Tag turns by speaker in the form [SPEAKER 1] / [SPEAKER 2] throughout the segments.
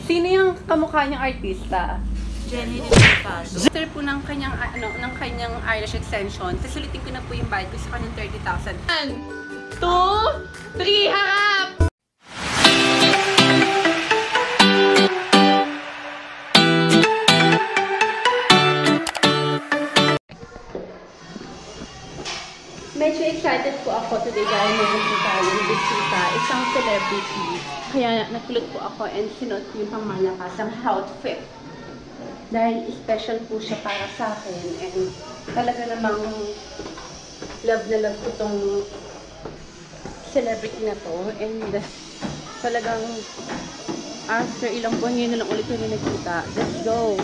[SPEAKER 1] Sino yung kamukha niyang artista?
[SPEAKER 2] Jenny Rivas.
[SPEAKER 1] After po ng kanyang, ng kanyang eyelash extension, sasulitin ko na po yung bayad ko sa kanyang 30,000. 1, 2, 3, harap! Medyo excited po ako today dahil meron po tayong bisita, isang celebrity. Kaya nakulot po ako and sinuot ko yung pangmalakasang outfit. Dahil special po siya para sa akin and talaga namang love na love ko tong celebrity na to and talagang after ilang buwan ngayon na lang ulit kami nagkita. Let's go!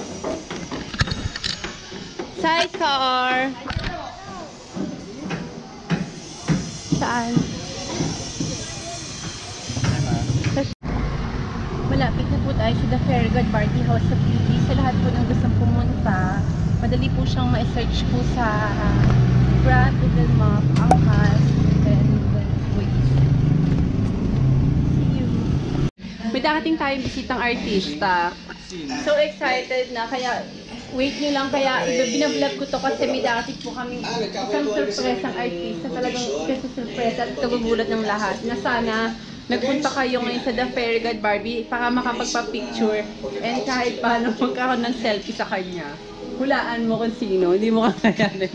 [SPEAKER 1] Sidecar! Saan? Malapit na po tayo sa The Fairgod Party House sa Beauty. Sa lahat po ng gustong pumunta, madali po siyang ma-search po sa Grab, Google Map, Angkas, and Waze. See you! May darating tayong bisitang artista. So excited na, kaya wait nyo lang, kaya binablog ko to kasi may darating po kami isang surpresang artista. Talagang kasi surprise at kagugulat ng lahat na sana nagpunta kayo ngayon sa The Fairgod Barbie para makapagpa-picture and kahit paano magkaroon ng selfie sa kanya. Hulaan mo kung sino, hindi mo kakayanin.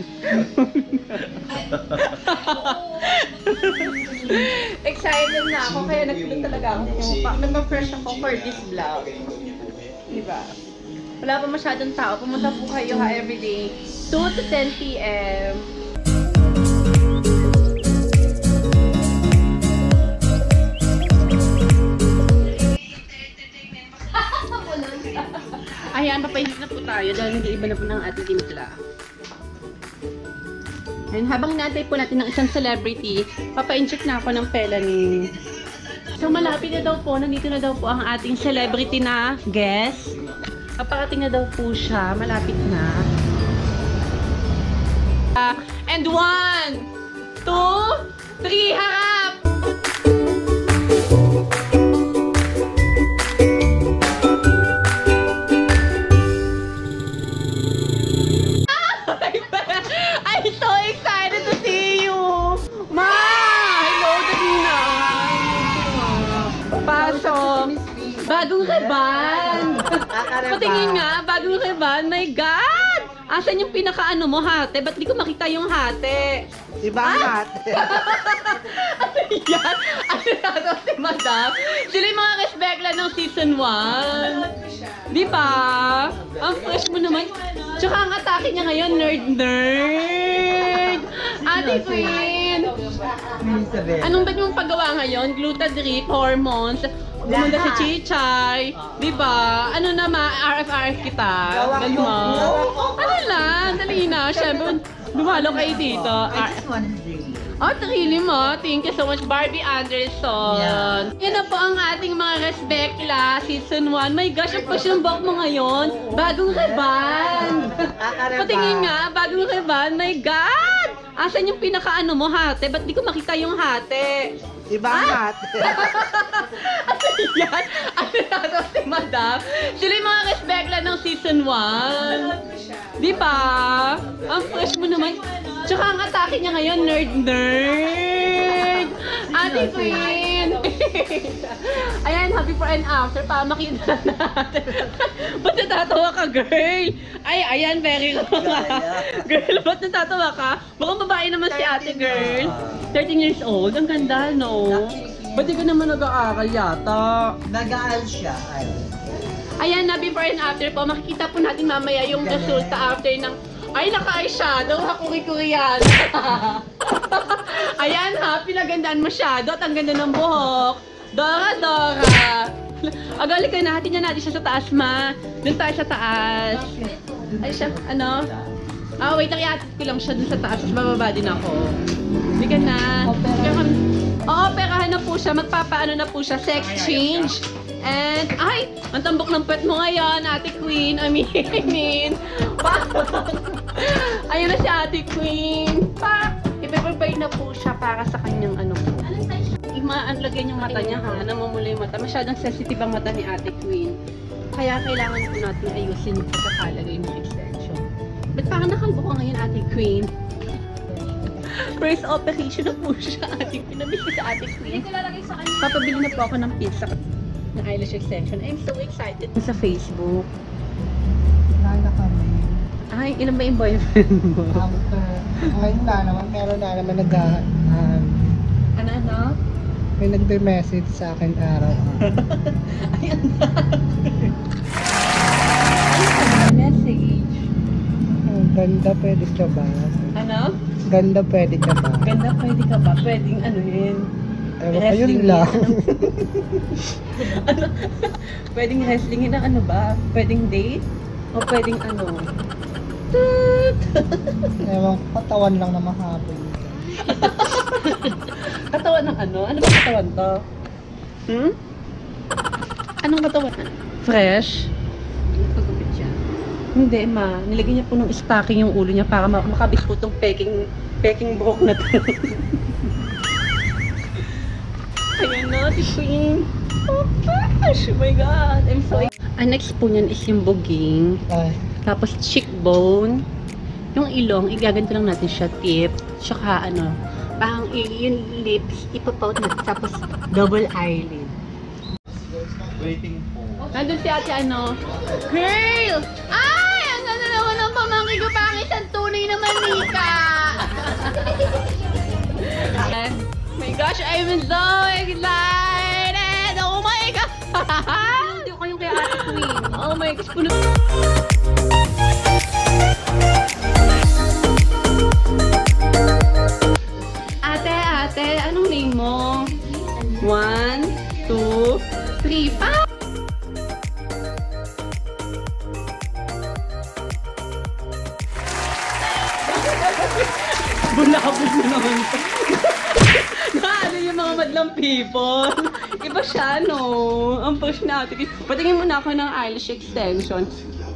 [SPEAKER 1] Excited na ako, kaya nagpunta talaga ako. Nagpa-fresh ako for this vlog. Diba? Wala pa masyadong tao. Pumunta po kayo ha everyday, 2 to 10 PM. Ayan, papainit na po tayo dahil nag-iiba na po ng ating timpla. And habang naantay po natin ng isang celebrity, papa-inject na ako ng Pelanin. So malapit na daw po, nandito na daw po ang ating celebrity na guest. Paparating na daw po siya, malapit na. And 1, 2, 3, harap! I'm so excited to see you! Ma! Hello, Davina! Pasok! Bagong reban! Patingin nga, bagong reban. My God! Asan yung pinaka-ano mo, hate? Ba't di ko makita yung hate?
[SPEAKER 3] Diba ang hate?
[SPEAKER 1] Ano yan? Ano nato si Madam? Sila yung mga respectla ng season 1. Di ba? Ang fresh mo naman. Tsaka ang atake niya ngayon, nerd! Ate Queen! Anong ba yung paggawa ngayon? Glutadrip, hormones, bumanda si Chichay, di ba? Ano naman, RF kita? Ano lang, dali na. Siyempre, dumalo kayo dito. Oh, really mo. Thank you so much, Barbie Anderson. Yan na po ang ating mga respectla, season 1. My gosh, ang push yung buhok mo ngayon. Bagong reban. Patingin nga, bagong reban. My God! Asan yung pinaka-ano mo, hate? Ba't di ko makita yung hate?
[SPEAKER 3] Diba ang hate?
[SPEAKER 1] Ano yan? Ano nato si Madam? Sila yung mga respectla ng season 1. Di ba? Ang fresh mo naman. Tsaka ang atake niya ngayon, nerd! Ate Queen! Ayan, happy for and after. Para makita natin. Ba't natatawa ka, girl? Ay, ayan, very wrong. Girl, ba't natatawa ka? Mukhang babae naman si ate, girl. 13 years old. Ang ganda, no? Ba't di ka naman nag-aaral yata?
[SPEAKER 3] Nag-aaral siya.
[SPEAKER 1] Ayan na, before and after po. Makikita po natin mamaya yung resulta after ng... Ay, naka-eyeshadow. Hakuri-kuriyan. Ayan ha, pinagandaan masyado at ang ganda ng buhok. Dora, Dora. Agali ka na, hatin niya natin siya sa taas, ma. Doon tayo sa taas. Ay siya, ano? Ah, wait lang, iatid ko lang siya dun sa taas. Tapos bababa din ako. Hindi ka na. Operahan na po siya. Magpapaano na po siya. Sex change. And, ay! Ang tambok ng pet mo ngayon, Ate Queen. I mean. Ayun na si Ate Queen. Ipe-prepare na po siya para sa kanyang ano. maanlagyan yung mata niya ha, namumula yung mata. Masyadong sensitive ang mata ni Ate Queen. Kaya kailangan po natin ayusin yung pagkakalagay ng extension. Ba't parang nakalbo ko ngayon, Ate Queen? First operation na po siya, Ate Queen. Namiss ko sa Ate Queen. Papabili na po ako ng pizza ng eyelash extension. I'm so excited. Sa Facebook.
[SPEAKER 3] Nana kami.
[SPEAKER 1] Ay, ilan ba yung boyfriend mo?
[SPEAKER 3] Ngayon na naman, meron na naman
[SPEAKER 1] Ano?
[SPEAKER 3] may nagbe-message sa akin araw-araw.
[SPEAKER 1] Ayan na. Message.
[SPEAKER 3] Ang ganda, pwede ka ba?
[SPEAKER 1] Ano?
[SPEAKER 3] Ganda, pwede ka ba?
[SPEAKER 1] Ganda, pwede ka ba? Pwedeng ano yun?
[SPEAKER 3] Ewan ko, yun lang.
[SPEAKER 1] Ano? Pwedeng wrestlingin na ano ba? Pwedeng date? O pwedeng ano?
[SPEAKER 3] Ewan ko, katawan lang na mahapon.
[SPEAKER 1] Katawan ng ano? Ano ba katawan to? Anong katawan? Fresh? Pagupit siya. Hindi ma, nilagyan niya po ng stocking yung ulo niya para makabit po itong peking buhok na to. Ayan na, si Queen. Oh gosh, oh my god, I'm so excited. Ang next po niyan is yung buging.
[SPEAKER 3] Ay,
[SPEAKER 1] Tapos cheekbone. Yung ilong, igaganto lang natin siya, tip. Tsaka ano, parang yung lips, ipapout natin. Tapos double eyelid.
[SPEAKER 3] waiting po.
[SPEAKER 1] Nandun si ate ano? Girl! Ay! Ang ganda naman ng pamangkin ko. Parang isang tunay na manika! My gosh, I'm so excited! Oh my God! Hindi ko kayong kay Ate Queen. Oh my gosh, puno. Ate, anong name mo? 1, 2, 3, 5! Bunabog na naman ito. Ano yung mga madlang people? Iba siya, no? Ang push natin. Patingin muna ako ng eyelash extension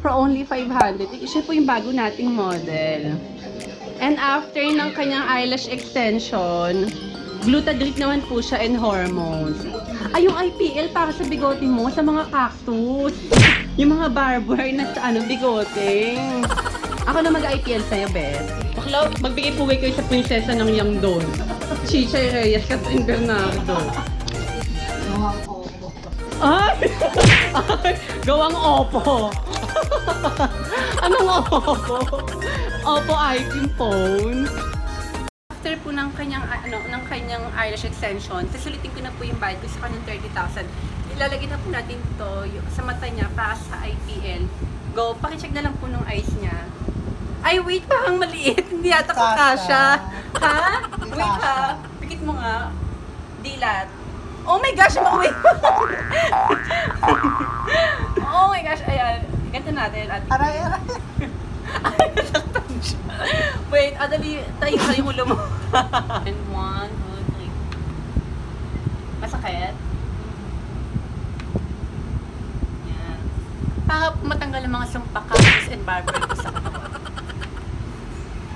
[SPEAKER 1] for only 500. Siya po yung bago nating model. And after ng kanyang eyelash extension, Glutadric naman po siya and hormones. Ay, yung IPL para sa bigote mo, sa mga cactus. Yung mga barber na sa bigote. Ako na mag-IPL sa'yo, Beth. Bakla, magbigay pugay kayo sa prinsesa ng Yangdon. Chichay Reyes, Catherine Bernardo.
[SPEAKER 3] Gawang opo.
[SPEAKER 1] Ay! Ay! Gawang opo. Anong opo? Opo iPhone phone. After po ng kanyang eyelash extension, sasulitin ko na po yung bayad ko sa kanyang 30,000. Ilalagay na po natin ito sa mata niya para sa IPL. Go, pakicheck na lang po ng eyes niya. Ay, wait, parang maliit. Hindi yata kakasya. Ha? Wait ha. Pikit mo nga. Dilat. Oh my gosh, wait. Oh my gosh, ayan. Ganito natin.
[SPEAKER 3] Aray.
[SPEAKER 1] Ay, nasaktan siya. Wait, adali, tayo sa yung ulo mo. And 1, 2, 3. Masakit? Yan. Para matanggal ang mga sumpakakas and barber ko sa katawan.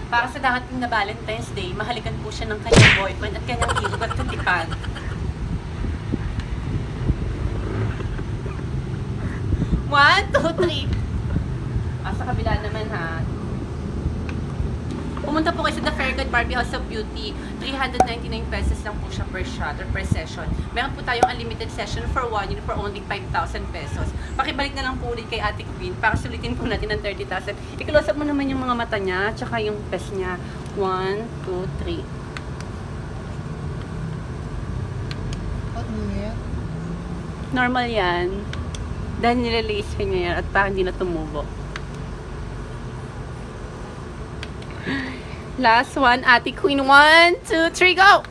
[SPEAKER 1] Para sa darating na Valentine's Day, mahalikan po siya ng kanyang boyfriend at kanyang ilog at katipan. One, two, three. Sa kabila naman ha. Pumunta po kayo sa The Fairgood Barbie House of Beauty. 399 pesos lang po siya per shot or per session. Meron po tayong unlimited session for 1 year for only 5,000 pesos. Pakibalik na lang po ulit kay Ate Queen para sulitin po natin ng 30,000. I-close up mo naman yung mga mata niya tsaka yung pes niya. 1, 2, 3. Normal yan. Dahil nilalace niya yan at parang hindi na tumubo. Last one, Ate Queen. 1, 2, 3, go!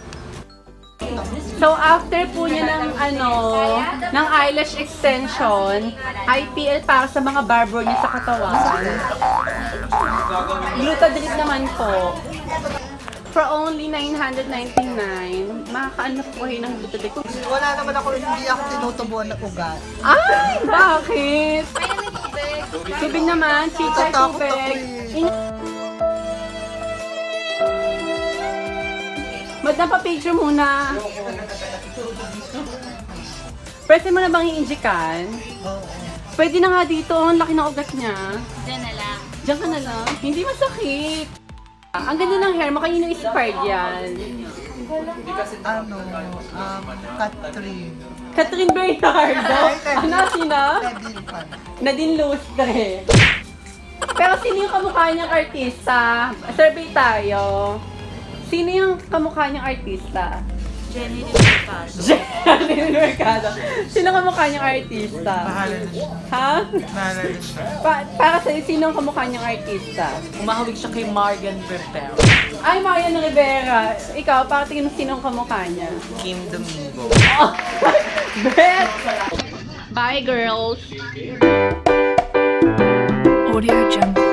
[SPEAKER 1] So, after po niya ng eyelash extension, IPL para sa mga barber niya sa katawan. Glutadric naman po. For only 999, makakaano po kayo ng glutadric.
[SPEAKER 3] Wala naman ako, hindi ako tinutubuan ng ugat.
[SPEAKER 1] Ay! Bakit? Tubig naman, chichay
[SPEAKER 3] Natatakot
[SPEAKER 1] tubig.
[SPEAKER 3] ako eh.
[SPEAKER 1] napapicture muna. Pwede mo na bang i-injikan?
[SPEAKER 3] Oo.
[SPEAKER 1] Pwede na nga dito, ang laki ng ugat niya.
[SPEAKER 2] Diyan na lang.
[SPEAKER 1] Diyan ka na lang. Hindi masakit. Ang ganda ng hair mo, kanino inspired yan?
[SPEAKER 3] Ano, Catherine.
[SPEAKER 1] Catherine Bernardo? Ano, sino?
[SPEAKER 3] Nadine Pan.
[SPEAKER 1] Nadine Lustre. Pero sino yung kamukha niyang artista? Survey tayo. Sino yung kamukha niyang artista?
[SPEAKER 2] Jenny Mercado.
[SPEAKER 1] Jenny Mercado. Sino kamukha niyang artista?
[SPEAKER 3] Bahala na siya.
[SPEAKER 1] Ha?
[SPEAKER 3] Bahala na siya.
[SPEAKER 1] Para sa'yo, sino ang kamukha niyang artista?
[SPEAKER 4] Umahawig siya kay Morgan Rivera.
[SPEAKER 1] Ay, Marian Rivera. Ikaw, para tingin mo sino ang kamukha niya?
[SPEAKER 4] Kim Domingo.
[SPEAKER 1] Oh, bet! Bye, girls!
[SPEAKER 5] Audio Jungle.